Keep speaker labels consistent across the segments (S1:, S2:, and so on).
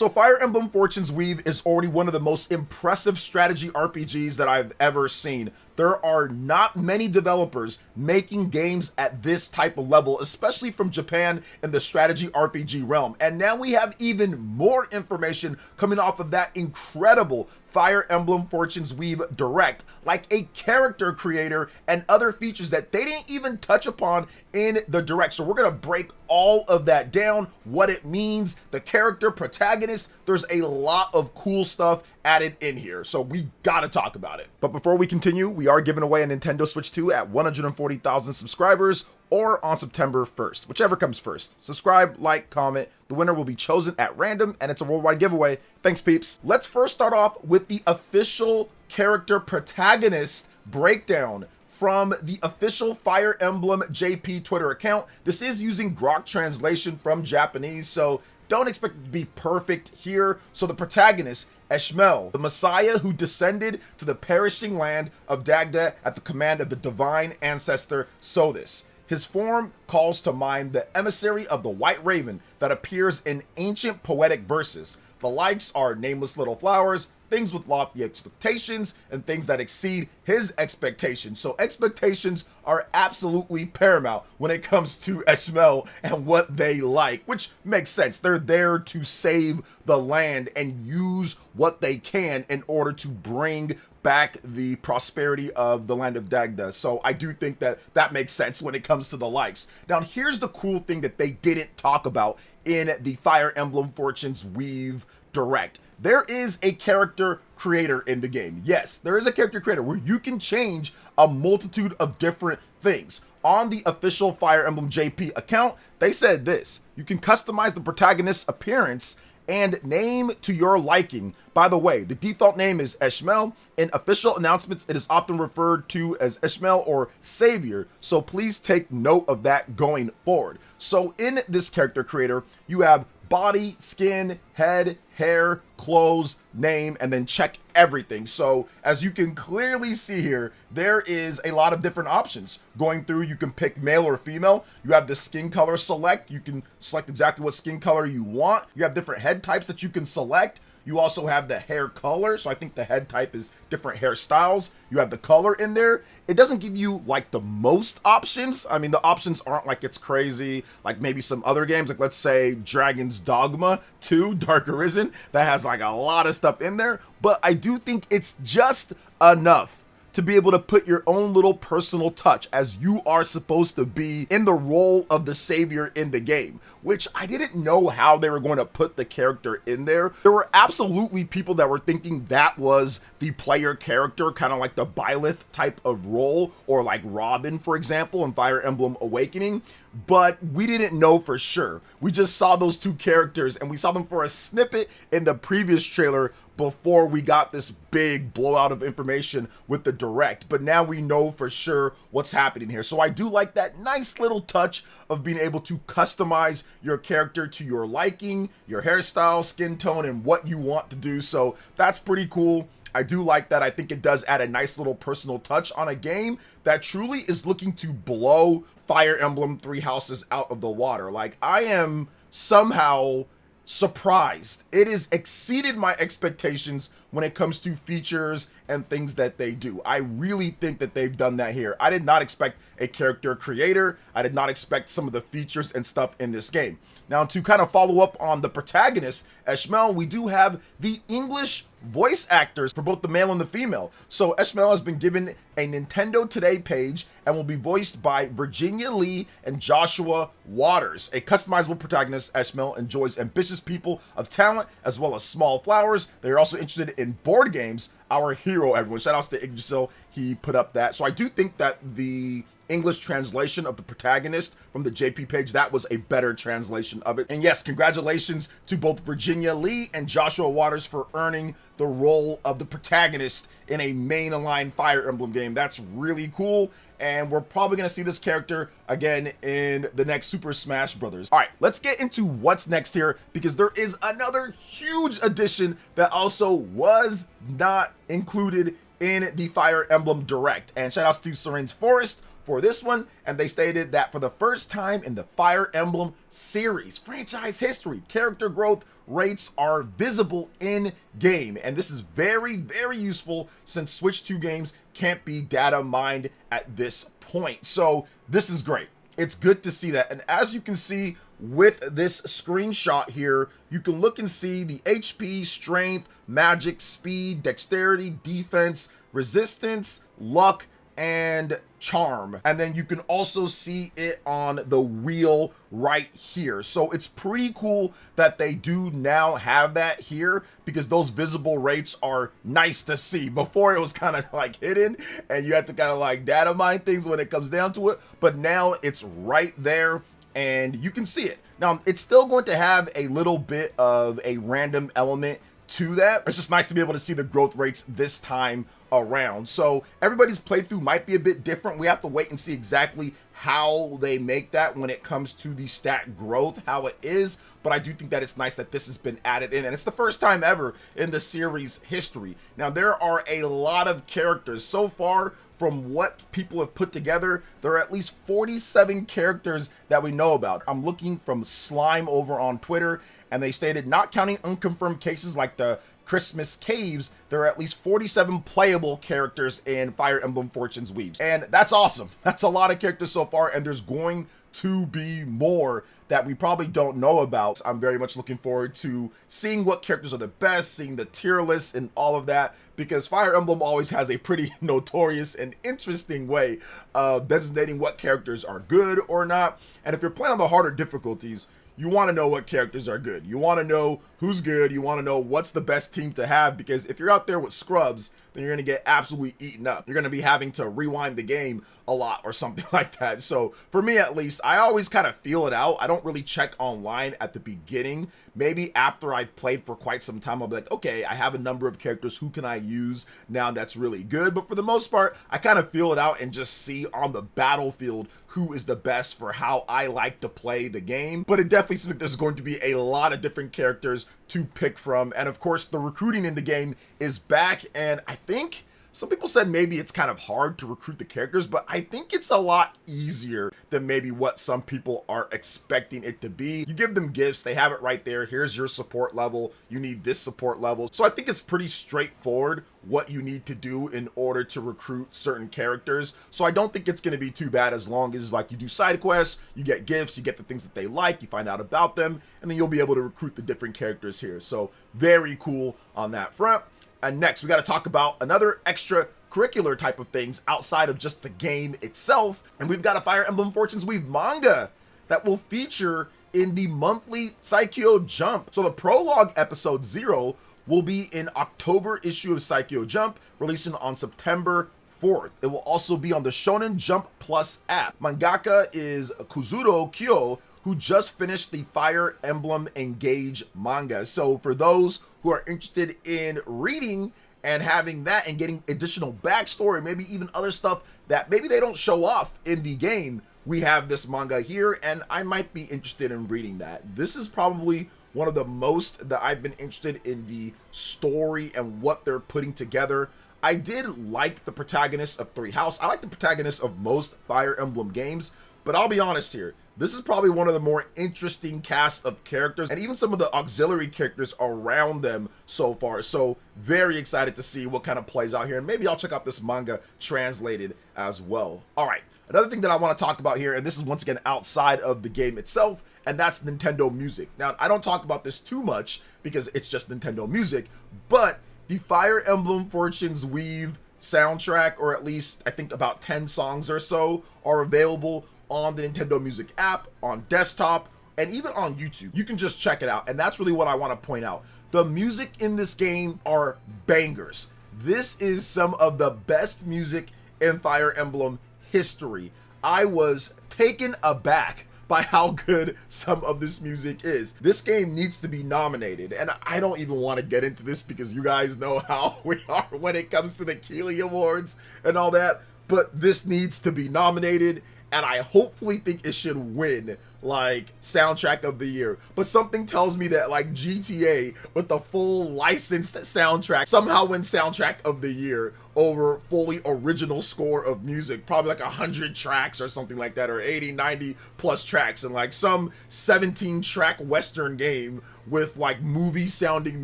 S1: So Fire Emblem Fortune's Weave is already one of the most impressive strategy RPGs that I've ever seen. There are not many developers making games at this type of level, especially from Japan in the strategy RPG realm. And now we have even more information coming off of that incredible Fire Emblem Fortune's Weave Direct, like a character creator and other features that they didn't even touch upon in the Direct. So we're gonna break all of that down, what it means, the character, protagonist. There's a lot of cool stuff added in here, so we gotta talk about it. But before we continue, we are giving away a Nintendo Switch 2 at 140,000 subscribers, or on September 1st, whichever comes first. Subscribe, like, comment. The winner will be chosen at random, and it's a worldwide giveaway. Thanks, peeps. Let's first start off with the official character protagonist breakdown from the official Fire Emblem JP Twitter account. This is using Grok translation from Japanese, so don't expect it to be perfect here. So the protagonist, Eshmel, the messiah who descended to the perishing land of Dagda at the command of the divine ancestor Sothis. His form calls to mind the emissary of the White Raven that appears in ancient poetic verses. The likes are nameless little flowers, things with lofty expectations, and things that exceed his expectations. So expectations are absolutely paramount when it comes to Eshmel and what they like, which makes sense. They're there to save the land and use what they can in order to bring back the prosperity of the land of Dagda. So I do think that that makes sense when it comes to the likes. Now, here's the cool thing that they didn't talk about in the Fire Emblem Fortune's Weave Direct. There is a character creator in the game. Yes, there is a character creator where you can change a multitude of different things. On the official Fire Emblem JP account, they said this: you can customize the protagonist's appearance and name to your liking. By the way, the default name is Eshmel. In official announcements, it is often referred to as Eshmel or Savior, so please take note of that going forward. So in this character creator, you have body, skin, head, hair, clothes, name, and then check everything. So as you can clearly see here, there is a lot of different options going through. You can pick male or female. You have the skin color select. You can select exactly what skin color you want. You have different head types that you can select. You also have the hair color, so I think the head type is different hairstyles. You have the color in there. It doesn't give you like the most options. I mean, the options aren't like it's crazy, like maybe some other games, like let's say Dragon's Dogma 2, Dark Arisen, that has like a lot of stuff in there. But I do think it's just enough to be able to put your own little personal touch, as you are supposed to be in the role of the savior in the game, which I didn't know how they were going to put the character in there. There were absolutely people that were thinking that was the player character, kind of like the Byleth type of role, or like Robin, for example, in Fire Emblem Awakening, but we didn't know for sure. We just saw those two characters, and we saw them for a snippet in the previous trailer before we got this big blowout of information with the Direct. But now we know for sure what's happening here. So I do like that nice little touch of being able to customize your character to your liking, your hairstyle, skin tone, and what you want to do. So that's pretty cool. I do like that. I think it does add a nice little personal touch on a game that truly is looking to blow Fire Emblem Three Houses out of the water. Like, I am somehow surprised. It has exceeded my expectations when it comes to features and things that they do. I really think that they've done that here. I did not expect a character creator. I did not expect some of the features and stuff in this game. Now, to kind of follow up on the protagonist, Eshmel, we do have the English voice actors for both the male and the female. So Eshmel has been given a Nintendo Today page and will be voiced by Virginia Lee and Joshua Waters. A customizable protagonist, Eshmel enjoys ambitious people of talent as well as small flowers. They are also interested in board games. Our hero, everyone. Shout outs to Yggdrasil. He put up that. So I do think that the English translation of the protagonist from the JP page, that was a better translation of it. And yes, congratulations to both Virginia Lee and Joshua Waters for earning the role of the protagonist in a main-aligned Fire Emblem game. That's really cool, and we're probably going to see this character again in the next Super Smash Brothers. All right, let's get into what's next here, because there is another huge addition that also was not included in the Fire Emblem Direct. And shout outs to Serene's Forest, for this one, and they stated that for the first time in the Fire Emblem series franchise history, character growth rates are visible in game, and this is very, very useful since Switch 2 games can't be data mined at this point. So this is great. It's good to see that. And as you can see with this screenshot here, you can look and see the HP, strength, magic, speed, dexterity, defense, resistance, luck, and charm. And then you can also see it on the wheel right here. So it's pretty cool that they do now have that here, because those visible rates are nice to see. Before it was kind of like hidden and you had to kind of like data mine things when it comes down to it, but now it's right there and you can see it. Now it's still going to have a little bit of a random element to that. It's just nice to be able to see the growth rates this time around. So everybody's playthrough might be a bit different. We have to wait and see exactly how they make that when it comes to the stat growth, how it is. But I do think that it's nice that this has been added in, and it's the first time ever in the series history. Now there are a lot of characters so far. From what people have put together, there are at least 47 characters that we know about. I'm looking from Slime over on Twitter, and they stated, not counting unconfirmed cases like the Christmas Caves, there are at least 47 playable characters in Fire Emblem Fortune's Weaves. And that's awesome. That's a lot of characters so far, and there's going to be more that we probably don't know about. I'm very much looking forward to seeing what characters are the best, seeing the tier lists and all of that, because Fire Emblem always has a pretty notorious and interesting way of designating what characters are good or not. And if you're playing on the harder difficulties, you want to know what characters are good. You want to know who's good. You want to know what's the best team to have, because if you're out there with scrubs, then you're going to get absolutely eaten up. You're going to be having to rewind the game a lot or something like that. So for me, at least, I always kind of feel it out. I don't really check online at the beginning. Maybe after I've played for quite some time, I'll be like, okay, I have a number of characters. Who can I use now that's really good? But for the most part, I kind of feel it out and just see on the battlefield who is the best for how I like to play the game. But it definitely seems like there's going to be a lot of different characters to pick from. And of course, the recruiting in the game is back. And I think some people said maybe it's kind of hard to recruit the characters, but I think it's a lot easier than maybe what some people are expecting it to be. You give them gifts, they have it right there. Here's your support level. You need this support level. So I think it's pretty straightforward what you need to do in order to recruit certain characters. So I don't think it's going to be too bad, as long as like you do side quests, you get gifts, you get the things that they like, you find out about them, and then you'll be able to recruit the different characters here. So very cool on that front. And next, we got to talk about another extracurricular type of things outside of just the game itself. And we've got a Fire Emblem Fortune's Weave manga that will feature in the monthly Saikyo Jump. So the prologue episode 0 will be in October issue of Saikyo Jump, releasing on September 4th. It will also be on the Shonen Jump Plus app. Mangaka is Kuzuro Kyo, who just finished the Fire Emblem Engage manga. So for those who are interested in reading and having that and getting additional backstory, maybe even other stuff that maybe they don't show off in the game, we have this manga here, and I might be interested in reading that. This is probably one of the most that I've been interested in the story and what they're putting together. I did like the protagonist of Three House. I like the protagonist of most Fire Emblem games, but I'll be honest here, this is probably one of the more interesting casts of characters, and even some of the auxiliary characters around them so far. So very excited to see what kind of plays out here, and maybe I'll check out this manga translated as well. All right, another thing that I want to talk about here, and this is once again outside of the game itself, and that's Nintendo Music. Now, I don't talk about this too much because it's just Nintendo Music, but the Fire Emblem Fortune's Weave soundtrack, or at least I think about 10 songs or so, are available on the Nintendo Music app, on desktop, and even on YouTube. You can just check it out, and that's really what I want to point out. The music in this game are bangers. This is some of the best music in Fire Emblem history. I was taken aback by how good some of this music is. This game needs to be nominated, and I don't even want to get into this because you guys know how we are when it comes to the Keeley Awards and all that, but this needs to be nominated, and I hopefully think it should win like soundtrack of the year, but something tells me that like GTA with the full licensed soundtrack somehow wins soundtrack of the year over fully original score of music, probably like 100 tracks or something like that, or 80, 90 plus tracks, and like some 17 track Western game with like movie sounding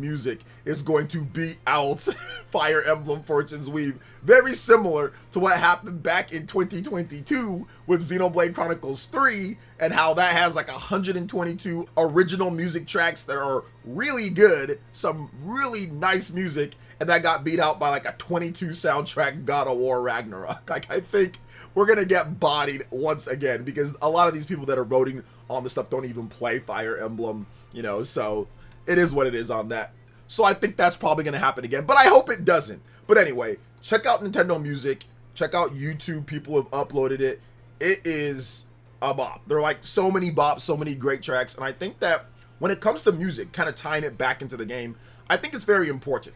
S1: music is going to beat out Fire Emblem Fortune's Weave. Very similar to what happened back in 2022 with Xenoblade Chronicles 3, and how that has like 122 original music tracks that are really good, some really nice music, and that got beat out by like a 22 soundtrack God of War Ragnarok. Like, I think we're gonna get bodied once again, because a lot of these people that are voting on this stuff don't even play Fire Emblem, you know, so it is what it is on that. So I think that's probably gonna happen again, but I hope it doesn't. But anyway, check out Nintendo Music, check out YouTube, people have uploaded it. It is a bop. There are like so many bops, so many great tracks, and I think that when it comes to music, kind of tying it back into the game, I think it's very important.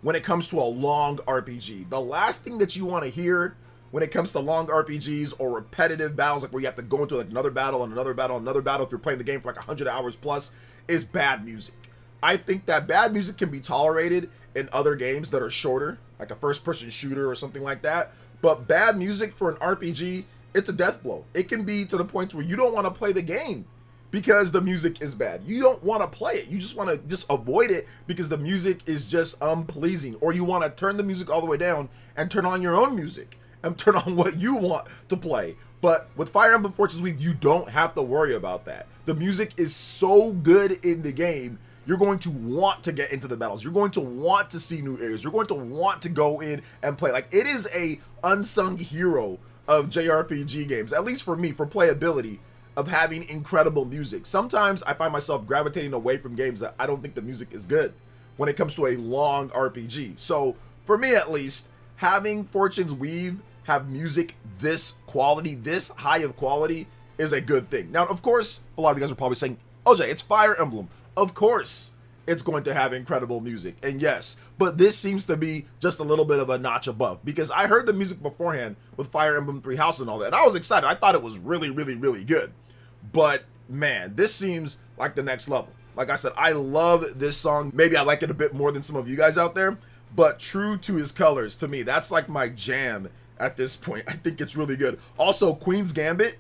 S1: When it comes to a long RPG, the last thing that you want to hear when it comes to long RPGs or repetitive battles, like where you have to go into like another battle and another battle and another battle if you're playing the game for like 100 hours plus, is bad music. I think that bad music can be tolerated in other games that are shorter, like a first-person shooter or something like that, but bad music for an RPG, it's a death blow. It can be to the point where you don't want to play the game because the music is bad. You don't want to play it. You just want to just avoid it because the music is just unpleasing. Or you want to turn the music all the way down and turn on your own music and turn on what you want to play. But with Fire Emblem Fortune's Weave, you don't have to worry about that. The music is so good in the game, you're going to want to get into the battles. You're going to want to see new areas. You're going to want to go in and play. Like, it is a unsung hero of JRPG games, at least for me, for playability, of having incredible music. Sometimes I find myself gravitating away from games that I don't think the music is good when it comes to a long RPG. So for me at least, having Fortune's Weave have music this quality, this high of quality, is a good thing. Now, of course, a lot of you guys are probably saying, OJ, it's Fire Emblem. Of course it's going to have incredible music. And yes, but this seems to be just a little bit of a notch above, because I heard the music beforehand with Fire Emblem 3 House and all that, and I was excited. I thought it was really, really, really good. But man, this seems like the next level. Like I said, I love this song. Maybe I like it a bit more than some of you guys out there, but true to his colors, to me, that's like my jam at this point. I think it's really good. Also, Queen's Gambit,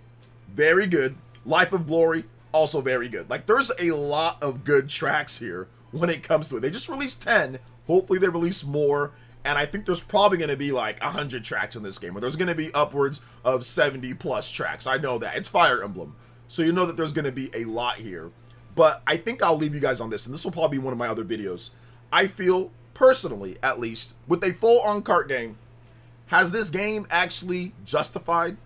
S1: very good. Life of Glory, also very good. Like, there's a lot of good tracks here when it comes to it. They just released 10. Hopefully they release more. And I think there's probably going to be like 100 tracks in this game, or there's going to be upwards of 70 plus tracks. I know that. It's Fire Emblem, so you know that there's going to be a lot here. But I think I'll leave you guys on this, and this will probably be one of my other videos. I feel, personally at least, with a full on-cart game, has this game actually justified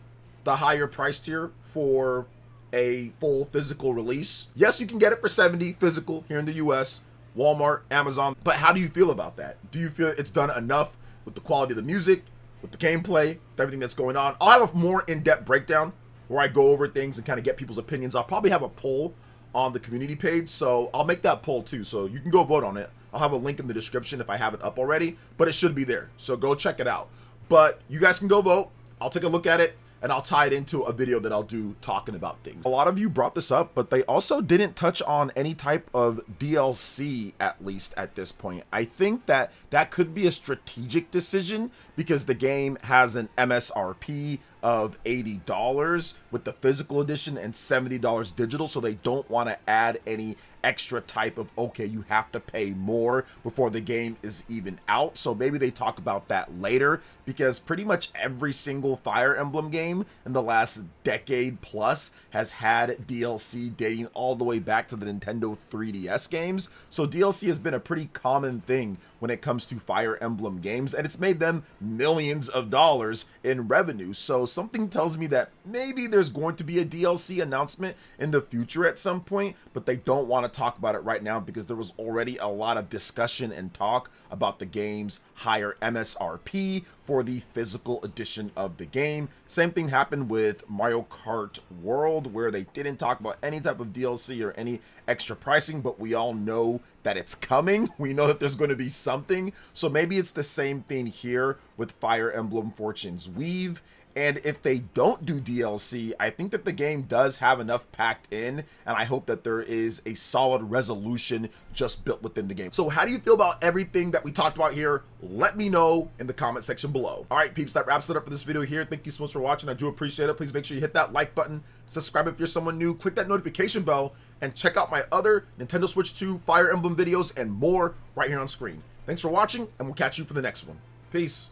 S1: the higher price tier for a full physical release? Yes, you can get it for 70 physical here in the US, Walmart, Amazon, but how do you feel about that? Do you feel it's done enough with the quality of the music, with the gameplay, with everything that's going on? I'll have a more in-depth breakdown where I go over things and kind of get people's opinions. I'll probably have a poll on the community page, so I'll make that poll too, so you can go vote on it. I'll have a link in the description if I haven't up already, but it should be there, so go check it out. But you guys can go vote. I'll take a look at it, and I'll tie it into a video that I'll do talking about things. A lot of you brought this up, but they also didn't touch on any type of DLC, at least at this point. I think that that could be a strategic decision, because the game has an MSRP of $80 with the physical edition and $70 digital, so they don't want to add any extra type of, okay, you have to pay more before the game is even out. So maybe they talk about that later, because pretty much every single Fire Emblem game in the last decade plus has had DLC dating all the way back to the Nintendo 3DS games. So DLC has been a pretty common thing when it comes to Fire Emblem games, and it's made them millions of dollars in revenue. So something tells me that maybe there's going to be a DLC announcement in the future at some point, but they don't want to talk about it right now because there was already a lot of discussion and talk about the game's higher MSRP for the physical edition of the game. Same thing happened with Mario Kart World, where they didn't talk about any type of DLC or any extra pricing, but we all know that it's coming. We know that there's going to be something. So maybe it's the same thing here with Fire Emblem Fortune's Weave. And if they don't do DLC, I think that the game does have enough packed in, and I hope that there is a solid resolution just built within the game. So how do you feel about everything that we talked about here? Let me know in the comment section below. All right, peeps, that wraps it up for this video here. Thank you so much for watching. I do appreciate it. Please make sure you hit that like button, subscribe if you're someone new, click that notification bell, and check out my other Nintendo Switch 2 Fire Emblem videos and more right here on screen. Thanks for watching, and we'll catch you for the next one. Peace.